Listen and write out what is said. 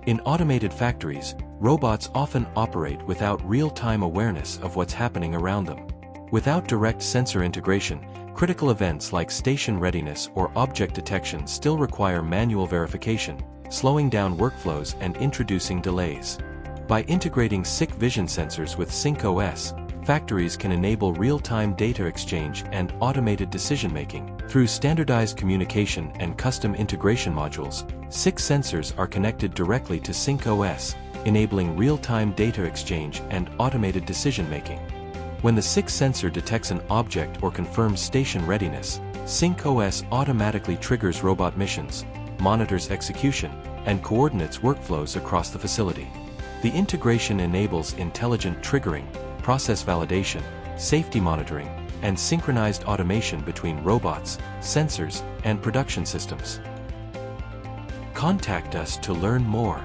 In automated factories, robots often operate without real-time awareness of what's happening around them. Without direct sensor integration, critical events like station readiness or object detection still require manual verification, slowing down workflows and introducing delays. By integrating SyncOS vision sensors with SyncOS, factories can enable real-time data exchange and automated decision-making. Through standardized communication and custom integration modules, SyncOS sensors are connected directly to SyncOS, enabling real-time data exchange and automated decision-making. When the SyncOS sensor detects an object or confirms station readiness, SyncOS automatically triggers robot missions, monitors execution, and coordinates workflows across the facility. The integration enables intelligent triggering, process validation, safety monitoring, and synchronized automation between robots, sensors, and production systems. Contact us to learn more.